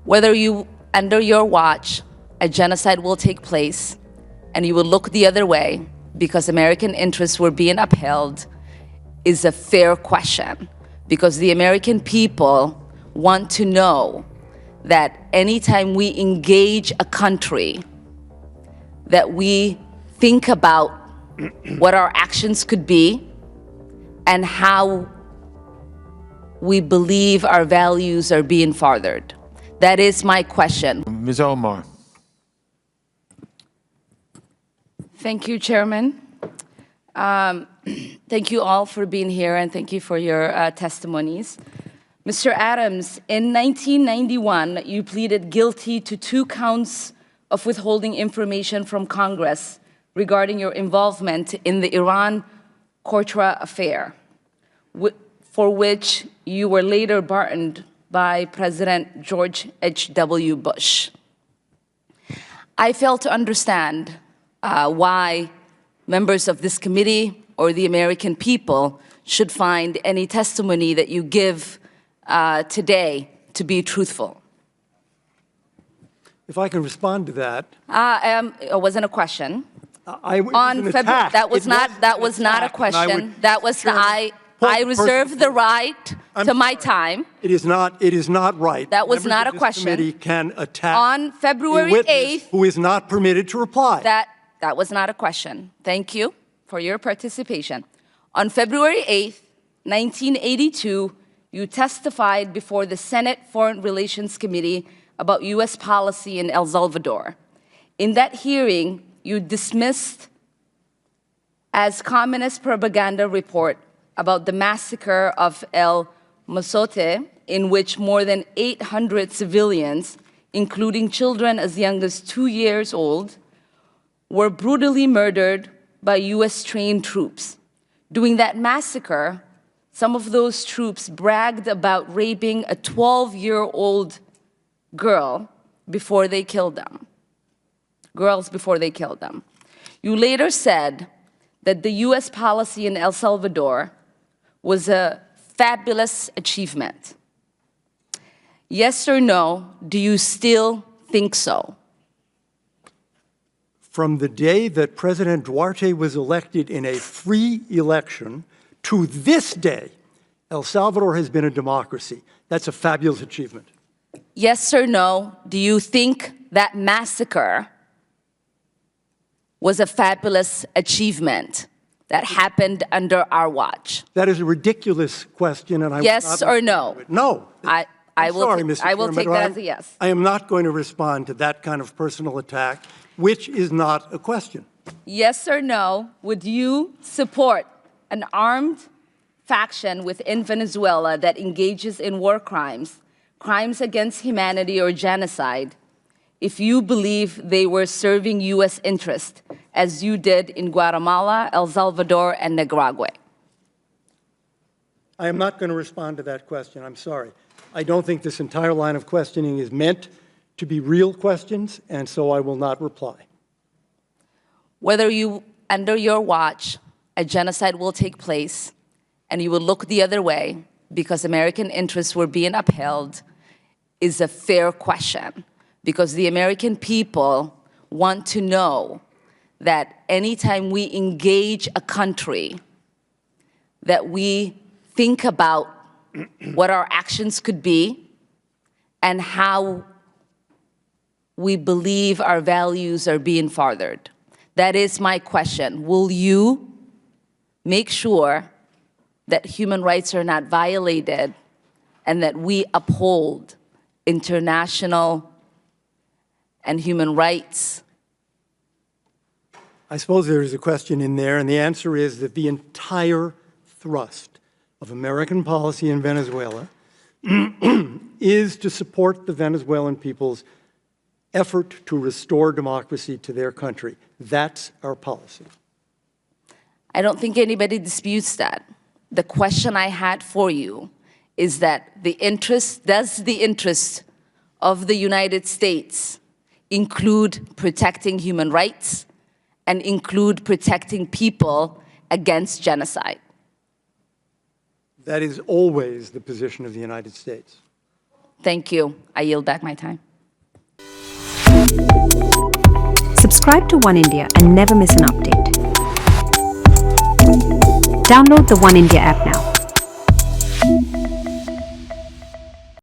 Whether you, under your watch, a genocide will take place and you will look the other way because American interests were being upheld is a fair question, because the American people want to know that anytime we engage a country, that we think about what our actions could be and how we believe our values are being furthered. That is my question. Ms. Omar. Thank you, Chairman. Thank you all for being here, and thank you for your testimonies. Mr. Adams, in 1991, you pleaded guilty to 2 counts of withholding information from Congress regarding your involvement in the Iran-Contra affair, for which you were later pardoned by President George H.W. Bush. I fail to understand why members of this committee or the American people should find any testimony that you give today to be truthful. If I can respond to that. It wasn't a question. That was not a question. That was I reserve the right to my time. It is not right. That was not a question. Committee can attack on February 8th, who is not permitted to reply. That was not a question. Thank you for your participation. On February 8th, 1982, you testified before the Senate Foreign Relations Committee about U.S. policy in El Salvador. In that hearing, you dismissed as communist propaganda report about the massacre of El Mozote, in which more than 800 civilians, including children as young as 2 years old, were brutally murdered by U.S.-trained troops. During that massacre, some of those troops bragged about raping a 12-year-old girl before they killed them. You later said that the U.S. policy in El Salvador was a fabulous achievement. Yes or no, do you still think so? From the day that President Duarte was elected in a free election to this day, El Salvador has been a democracy. That's a fabulous achievement. Yes or no, do you think that massacre was a fabulous achievement that happened under our watch? That is a ridiculous question, and I yes or no? No. I will take that as a yes. I am not going to respond to that kind of personal attack, which is not a question. Yes or no, would you support an armed faction within Venezuela that engages in war crimes, crimes against humanity or genocide, if you believe they were serving U.S. interest, as you did in Guatemala, El Salvador, and Nicaragua? I am not going to respond to that question. I'm sorry. I don't think this entire line of questioning is meant to be real questions, and so I will not reply. Whether you, under your watch, a genocide will take place, and you will look the other way because American interests were being upheld, is a fair question, because the American people want to know that anytime we engage a country, that we think about what our actions could be and how we believe our values are being furthered. That is my question. Will you make sure that human rights are not violated and that we uphold international and human rights? I suppose there is a question in there, and the answer is that the entire thrust of American policy in Venezuela is to support the Venezuelan people's effort to restore democracy to their country. That's our policy. I don't think anybody disputes that. The question I had for you is that does the interest of the United States include protecting human rights and include protecting people against genocide? That is always the position of the United States. Thank you. I yield back my time. Subscribe to One India and never miss an update. Download the One India app now.